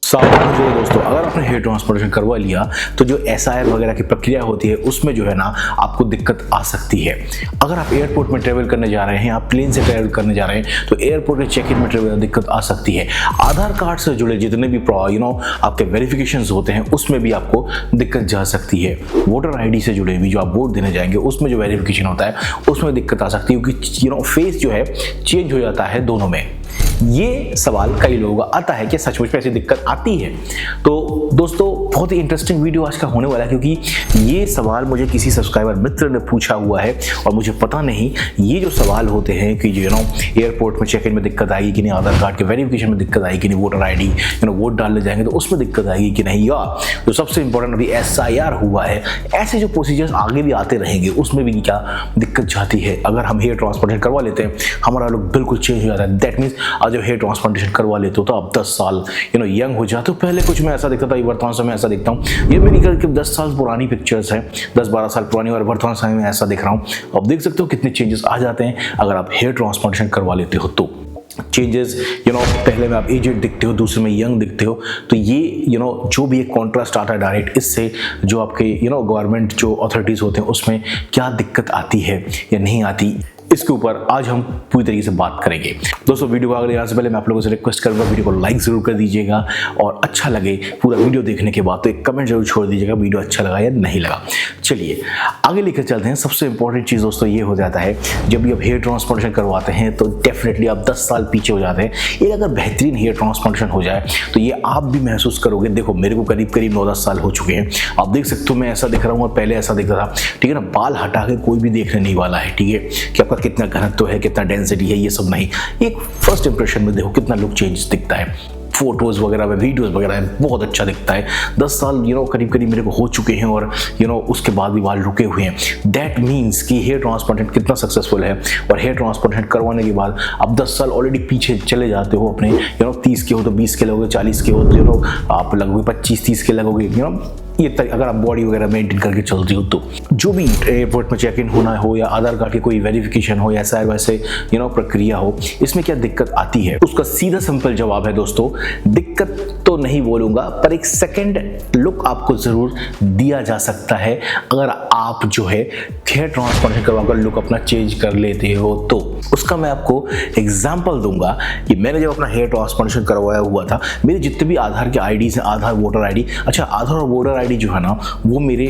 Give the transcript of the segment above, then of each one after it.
सावधान हो जाइए दोस्तों, अगर आपने हेयर ट्रांसप्लांटेशन करवा लिया तो जो SIR वगैरह की प्रक्रिया होती है उसमें जो है ना आपको दिक्कत आ सकती है। अगर आप एयरपोर्ट में ट्रेवल करने जा रहे हैं, आप प्लेन से ट्रेवल करने जा रहे हैं तो एयरपोर्ट के चेक इन में ट्रेवल दिक्कत आ सकती है। आधार कार्ड से जुड़े जितने भी आपके वेरिफिकेशन होते हैं उसमें भी आपको दिक्कत जा सकती है। वोटर ID से जुड़े भी जो आप वोट देने जाएंगे उसमें जो वेरिफिकेशन होता है उसमें दिक्कत आ सकती है, क्योंकि फेस जो है चेंज हो जाता है दोनों में। ये सवाल कई लोगों का आता है कि सचमुच में ऐसी दिक्कत आती है। तो दोस्तों बहुत ही इंटरेस्टिंग वीडियो आज का होने वाला है, क्योंकि ये सवाल मुझे किसी सब्सक्राइबर मित्र ने पूछा हुआ है और मुझे पता नहीं ये जो सवाल होते हैं कि एयरपोर्ट में चेक इन में दिक्कत आएगी कि नहीं, आधार कार्ड के वेरिफिकेशन में दिक्कत आएगी कि नहीं, वोटर ID वोट डालने जाएंगे तो उसमें दिक्कत आएगी कि नहीं, या जो सबसे इंपॉर्टेंट अभी SIR हुआ है, ऐसे जो प्रोसीजर्स आगे भी आते रहेंगे उसमें भी क्या दिक्कत जाती है। अगर हम हेयर ट्रांसप्लांटेशन करवा लेते हैं हमारा लुक बिल्कुल चेंज हो जाता है। दैट मीन्स जब हेयर ट्रांसप्लांटेशन करवा लेते हो तो आप 10 साल यंग हो जाते हो। पहले कुछ मैं ऐसा दिखता था, वर्तमान समय ऐसा दिखता हूँ। ये मेरी करीब 10 साल पुरानी पिक्चर्स हैं, 10-12 साल पुरानी, और वर्तमान समय में ऐसा दिख रहा हूँ। आप देख सकते हो कितने चेंजेस आ जाते हैं अगर आप हेयर ट्रांसप्लांटेशन करवा लेते हो तो। चेंजेस पहले में आप एजेड दिखते हो, दूसरे में यंग दिखते हो, तो ये जो भी एक कॉन्ट्रास्ट आता है डायरेक्ट, इससे जो आपके गवर्नमेंट जो अथॉरिटीज़ होते हैं उसमें क्या दिक्कत आती है या नहीं आती, इसके ऊपर आज हम पूरी तरीके से बात करेंगे। दोस्तों वीडियो को आगे जाने से पहले मैं आप लोगों से रिक्वेस्ट करूंगा वीडियो को लाइक जरूर कर दीजिएगा, और अच्छा लगे पूरा वीडियो देखने के बाद तो एक कमेंट जरूर छोड़ दीजिएगा वीडियो अच्छा लगा या नहीं लगा। चलिए आगे लेकर चलते हैं। सबसे इंपॉर्टेंट चीज़ दोस्तों ये हो जाता है, जब भी आप हेयर ट्रांसप्लांटेशन करवाते हैं तो डेफिनेटली आप 10 साल पीछे हो जाते हैं। एक अगर बेहतरीन हेयर ट्रांसप्लांटेशन हो जाए तो ये आप भी महसूस करोगे। देखो मेरे को करीब 9-10 साल हो चुके हैं, आप देख सकते हो मैं ऐसा दिख रहा हूँ और पहले ऐसा दिखता था, ठीक है ना। बाल हटा के कोई भी देखने नहीं वाला है, ठीक है, कि आपका कितना घनत्व है, कितना डेंसिटी है, ये सब नहीं। एक फर्स्ट इंप्रेशन में देखो कितना लुक चेंज दिखता है, फोटोज़ वगैरह में, वीडियोज़ वगैरह में बहुत अच्छा दिखता है। 10 साल करीब मेरे को हो चुके हैं और उसके बाद भी बाल रुके हुए हैं। दैट मीन्स कि हेयर ट्रांसप्लांटेशन कितना सक्सेसफुल है, और हेयर ट्रांसप्लांटेशन करवाने के बाद आप 10 साल ऑलरेडी पीछे चले जाते हो अपने 30 के हो तो 20 के लगोगे, 40 के हो तो आप लगोगे 25-30 के लगोगे, ये तक अगर आप बॉडी वगैरह मेंटेन करके चलती हो तो। जो भी एयरपोर्ट में चेक इन होना हो या आधार कार्ड की कोई वेरिफिकेशन हो या SIR वैसे प्रक्रिया हो, इसमें क्या दिक्कत आती है, उसका सीधा सिंपल जवाब है दोस्तों, दिक्कत तो नहीं बोलूंगा पर एक सेकंड लुक आपको जरूर दिया जा सकता है अगर आप हेयर ट्रांसप्लांटेशन करवाकर लुक अपना चेंज कर लेते हो तो। उसका मैं आपको एग्जाम्पल दूंगा कि मैंने जब अपना हेयर ट्रांसप्लांटेशन करवाया हुआ था, मेरे जितने भी आधार के IDs हैं, आधार वोटर ID, अच्छा आधार और वोटर ID जो है ना वो मेरे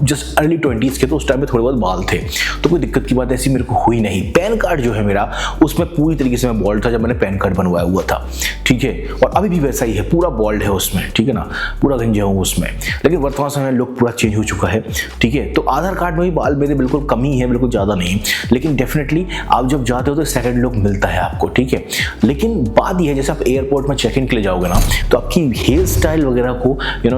जस्ट अर्ली 20s के, तो उस टाइम में थोड़े बहुत बाल थे तो कोई दिक्कत की बात ऐसी मेरे को हुई नहीं। पैन कार्ड जो है मेरा उसमें पूरी तरीके से मैं बॉल्ड था जब मैंने पैन कार्ड बनवाया हुआ था, ठीक है, और अभी भी वैसा ही है, पूरा बॉल्ड है उसमें, ठीक है ना, पूरा गंजा हूँ उसमें। लेकिन वर्तमान समय में लुक पूरा चेंज हो चुका है, ठीक है। तो आधार कार्ड में भी बाल मेरे बिल्कुल कम ही है, बिल्कुल ज़्यादा नहीं, लेकिन डेफिनेटली आप जब जाते हो तो सेकंड लुक मिलता है आपको, ठीक है। लेकिन बात यह है जैसे आप एयरपोर्ट में चेक इन के लिए जाओगे ना तो आपकी हेयर स्टाइल वगैरह को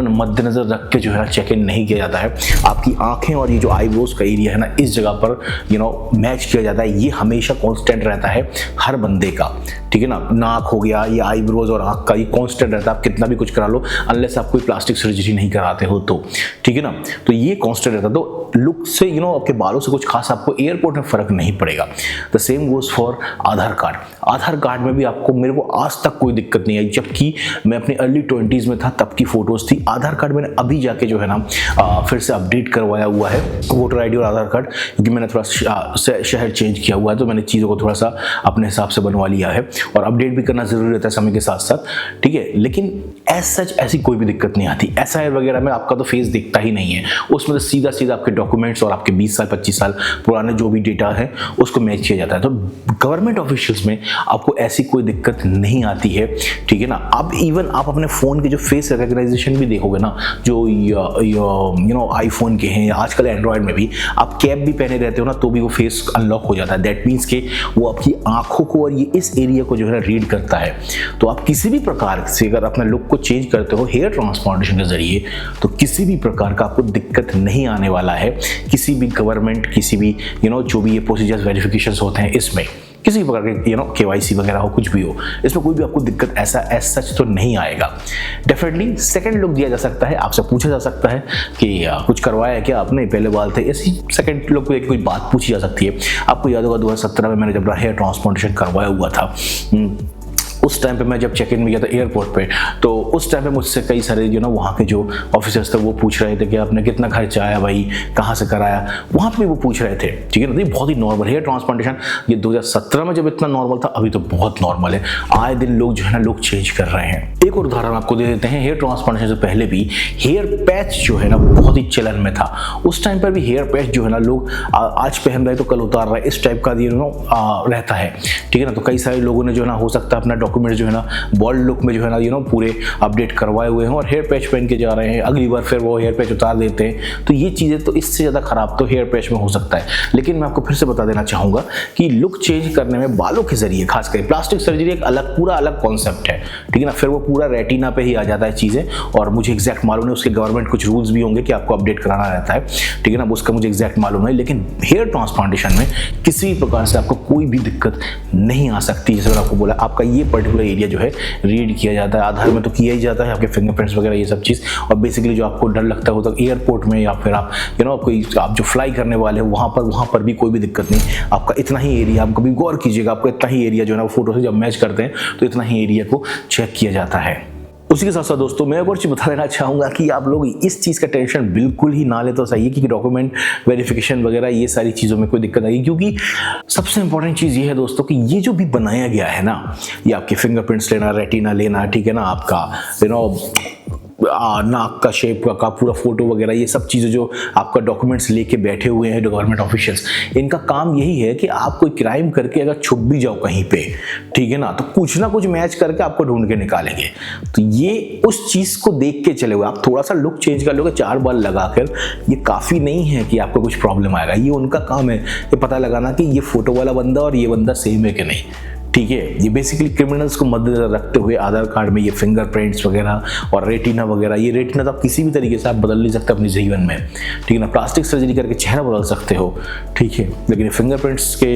मद्देनजर रख के जो है ना चेक इन नहीं किया जाता है। आपकी आंखें और ये जो आईब्रोज का एरिया है ना इस जगह पर मैच किया जाता है। ये हमेशा कांस्टेंट रहता है हर बंदे का, ठीक है ना। नाक हो गया, ये आईब्रोज और आंख का ये कांस्टेंट रहता है, आप कितना भी कुछ करा लो अनलेस आप कोई प्लास्टिक सर्जरी नहीं कराते हो तो, ठीक है ना। तो ये कांस्टेंट रहता है, तो लुक से आपके बालों से कुछ खास आपको एयरपोर्ट में फर्क नहीं पड़ेगा। The same goes for Aadhaar card. Aadhaar card में भी मेरे को आज तक कोई दिक्कत नहीं आई, जबकि मैं अपने अर्ली 20s में था तब की फोटोज थी। आधार कार्ड मैंने अभी जाके जो है ना फिर से अपडेट करवाया हुआ है, वोटर ID और आधार कार्ड, क्योंकि मैंने थोड़ा शहर चेंज किया हुआ है तो मैंने चीज़ों को थोड़ा सा अपने हिसाब से बनवा लिया है, और अपडेट भी करना जरूरी रहता है समय के साथ साथ, ठीक है। लेकिन एज सच ऐसी कोई भी दिक्कत नहीं आती। SIR वगैरह में आपका तो फेस दिखता ही नहीं है, उसमें तो सीधा सीधा आपके डॉक्यूमेंट्स और आपके 20 साल 25 साल पुराने जो भी डेटा है उसको मैच किया जाता है। तो गवर्नमेंट ऑफिशियल्स में आपको ऐसी कोई दिक्कत नहीं आती है, ठीक है ना। अब इवन आप अपने फ़ोन के जो फेस रिकग्नाइजेशन भी देखोगे ना, जो आईफोन के हैं या आजकल एंड्रॉयड में भी आप कैप भी पहने रहते हो ना तो भी वो फेस अनलॉक हो जाता है। दैट मीन्स के वो आपकी आंखों को और ये इस एरिया को जो है ना रीड करता है। तो आप किसी भी प्रकार से अगर अपना लुक को चेंज करते हो हेयर ट्रांसप्लांटेशन के जरिए तो किसी भी प्रकार का आपको दिक्कत नहीं आने वाला है। किसी भी गवर्नमेंट, किसी भी जो भी ये प्रोसीजर्स वेरिफिकेशन होते हैं इसमें किसी प्रकार के KYC वगैरह हो, कुछ भी हो, इसमें कोई भी आपको दिक्कत ऐसा एज सच तो नहीं आएगा। डेफिनेटली सेकंड लुक दिया जा सकता है, आपसे पूछा जा सकता है कि कुछ करवाया है क्या आपने, पहले बाल थे, ऐसी सेकंड लुक को कोई बात पूछी जा सकती है। आपको याद होगा 2017 में मैंने जब हेयर ट्रांसप्लांटेशन करवाया हुआ था, उस टाइम पे मैं जब चेक इन में गया था एयरपोर्ट पे, तो उस टाइम पे मुझसे कई सारे जो ना वहाँ के जो ऑफिसर्स थे वो पूछ रहे थे कि आपने कितना खर्चा आया भाई, कहाँ से कराया, वहाँ पे वो पूछ रहे थे। ठीक है ना, ये बहुत ही नॉर्मल हेयर ट्रांसप्लांटेशन, ये 2017 में जब इतना नॉर्मल था, अभी तो बहुत नॉर्मल है। आए दिन लोग जो है ना लोग चेंज कर रहे हैं। एक और उदाहरण आपको दे देते हैं, हेयर ट्रांसप्लांटेशन से पहले भी हेयर पैच जो है ना बहुत ही चलन में था। उस टाइम पर भी हेयर पैच जो है ना लोग आज पहन रहे तो कल उतार रहे, इस टाइप का रहता है। ठीक है ना, तो कई सारे लोगों ने जो है ना हो सकता है अपना डॉक्यूमेंट जो है ना बॉल्ड लुक में जो है ना पूरे अपडेट करवाए हुए हैं और हेयर पैच पहन के जा रहे हैं, अगली बार फिर वो हेयर पैच उतार देते हैं। तो ये चीज़ें तो इससे ज़्यादा खराब तो हेयर पैच में हो सकता है। लेकिन मैं आपको फिर से बता देना चाहूँगा कि लुक चेंज करने में बालों के जरिए खासकर प्लास्टिक सर्जरी एक पूरा अलग कॉन्सेप्ट है। ठीक है ना, फिर वो पूरा रेटिना पे ही आ जाता है चीज़ें, और मुझे एग्जैक्ट मालूम नहीं, उसके गवर्नमेंट कुछ रूल्स भी होंगे कि आपको अपडेट कराना रहता है। ठीक है ना, उसका मुझे एग्जैक्ट मालूम नहीं, लेकिन हेयर ट्रांसप्लांटेशन में किसी भी प्रकार से आपको कोई भी दिक्कत नहीं आ सकती। जैसे मैंने आपको बोला, आपका ये पर्टिकुलर एरिया जो है रीड किया जाता है, आधार में तो किया ही जाता है, आपके फिंगरप्रिंट्स वगैरह ये सब चीज़। और बेसिकली जो आपको डर लगता हो तो एयरपोर्ट में या फिर आप आप जो फ्लाई करने वाले हो वहाँ पर भी कोई भी दिक्कत नहीं। आपका इतना ही एरिया, आप कभी गौर कीजिएगा, आपका इतना ही एरिया जो है ना फोटो से जब मैच करते हैं तो इतना ही एरिया को चेक किया जाता है। उसी के साथ साथ दोस्तों मैं एक और चीज़ बता देना चाहूँगा कि आप लोग इस चीज़ का टेंशन बिल्कुल ही ना ले तो सही है कि डॉक्यूमेंट वेरिफिकेशन वगैरह ये सारी चीज़ों में कोई दिक्कत आएगी, क्योंकि सबसे इंपॉर्टेंट चीज़ ये है दोस्तों कि ये जो भी बनाया गया है ना, ये आपके फिंगरप्रिंट्स लेना, रेटिना लेना, ठीक है ना, आपका नाक का शेप का पूरा फोटो वगैरह, ये सब चीज़ें जो आपका डॉक्यूमेंट्स लेके बैठे हुए हैं गवर्नमेंट ऑफिशियल्स, इनका काम यही है कि आप कोई क्राइम करके अगर छुप भी जाओ कहीं पे, ठीक है ना, तो कुछ ना कुछ मैच करके आपको ढूंढ के निकालेंगे। तो ये उस चीज़ को देख के चले हुए, आप थोड़ा सा लुक चेंज कर लोगे 4 बार लगाकर, ये काफ़ी नहीं है कि आपको कुछ प्रॉब्लम आएगा। ये उनका काम है ये पता लगाना कि ये फोटो वाला बंदा और ये बंदा सेम है कि नहीं। ठीक है, ये बेसिकली क्रिमिनल्स को मद्देनजर रखते हुए आधार कार्ड में ये फिंगरप्रिंट्स वगैरह और रेटिना वगैरह, ये रेटिना तो आप किसी भी तरीके से आप बदल नहीं सकते अपने जीवन में। ठीक है ना, प्लास्टिक सर्जरी करके चेहरा बदल सकते हो, ठीक है, लेकिन फिंगरप्रिंट्स के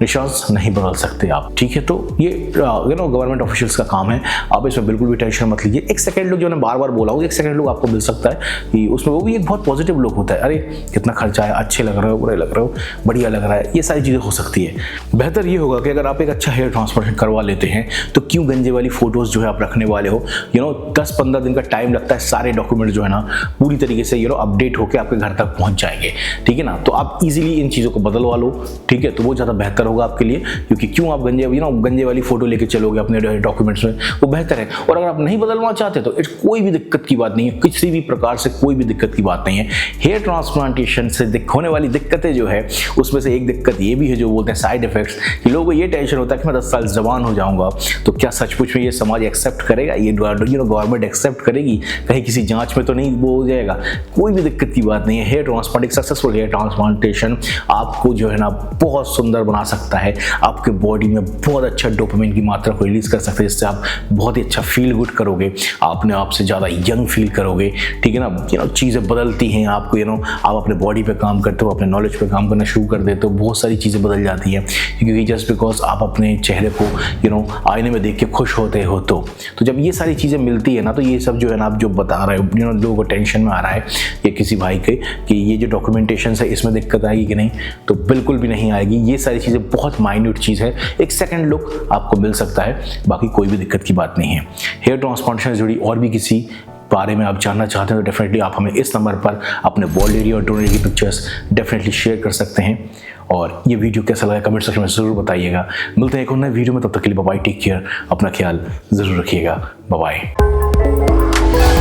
निशान नहीं बदल सकते आप। ठीक है, तो ये गवर्नमेंट ऑफिशियल्स का काम है, आप इसमें बिल्कुल भी टेंशन मत लीजिए। एक सेकंड लुक जो मैंने बार बार बोला हूँ, एक सेकंड लुक आपको मिल सकता है कि उसमें वो भी एक बहुत पॉजिटिव लुक होता है, अरे कितना खर्चा है, अच्छे लग रहे हो, बुरे लग रहे हो, बढ़िया लग रहा है, ये सारी चीज़ें हो सकती है। बेहतर ये होगा कि अगर आप एक अच्छा हेयर ट्रांसप्लांटेशन करवा लेते हैं तो क्यों गंजे वाली फोटोज जो है आप रखने वाले हो। 10-15 दिन का टाइम लगता है, सारे डॉक्यूमेंट जो है ना पूरी तरीके से अपडेट होकर आपके घर तक पहुंच जाएंगे। ठीक है ना, तो आप इजीली इन चीज़ों को बदलवा लो। ठीक है, तो वो ज़्यादा बेहतर होगा आपके लिए, क्योंकि क्यों आप गंजे वाली फोटो लेके चलोगे अपने डॉक्यूमेंट्स में, वो बेहतर है। और अगर आप नहीं बदलवा चाहते तो कोई भी दिक्कत की बात नहीं है, किसी भी प्रकार से कोई भी दिक्कत की बात नहीं है। हेयर ट्रांसप्लांटेशन से होने वाली दिक्कतें जो है उसमें से एक दिक्कत ये भी है जो बोलते हैं साइड इफेक्ट्स, कि लोगों को ये टेंशन होता है कि मैं 10 साल जवान हो जाऊंगा तो क्या सचमुच में ये समाज एक्सेप्ट करेगा, ये गवर्नमेंट एक्सेप्ट करेगी, कहीं किसी जांच में तो नहीं वो हो जाएगा। कोई भी दिक्कत की बात नहीं है। Hair transplantation, successful hair transplantation आपको जो है ना बहुत सुंदर बना सकता है, आपके बॉडी में बहुत अच्छा डोपामिन की मात्रा को रिलीज कर सकते हैं, जिससे आप बहुत ही अच्छा फील गुड करोगे, अपने आप से ज़्यादा यंग फील करोगे। ठीक है ना, चीज़ें बदलती हैं आपको, आप अपने बॉडी पे काम करते हो, अपने नॉलेज पे काम करना शुरू कर देते हो, बहुत सारी चीज़ें बदल जाती हैं, क्योंकि जस्ट बिकॉज आप अपने चेहरे को आईने में देख के खुश होते हो। तो जब ये सारी चीज़ें मिलती है ना, तो ये सब जो है ना आप जो बता रहे हो, लोगों को टेंशन में आ रहा है ये किसी भाई के कि ये जो डॉक्यूमेंटेशन है इसमें दिक्कत आएगी कि नहीं, तो बिल्कुल भी नहीं आएगी। ये सारी चीज़ें बहुत माइन्यूट चीज़ है, एक सेकंड लुक आपको मिल सकता है, बाकी कोई भी दिक्कत की बात नहीं है। हेयर ट्रांसप्लांटेशन से जुड़ी और भी किसी बारे में आप जानना चाहते हैं तो डेफिनेटली आप हमें इस नंबर पर अपने बॉल्ड एरिया और डोनर की पिक्चर्स डेफिनेटली शेयर कर सकते हैं। और ये वीडियो कैसा लगा कमेंट सेक्शन में ज़रूर बताइएगा। मिलते हैं एक और नए वीडियो में, तब तक के लिए बाय बाय, टेक केयर, अपना ख्याल ज़रूर रखिएगा, बाय बाय।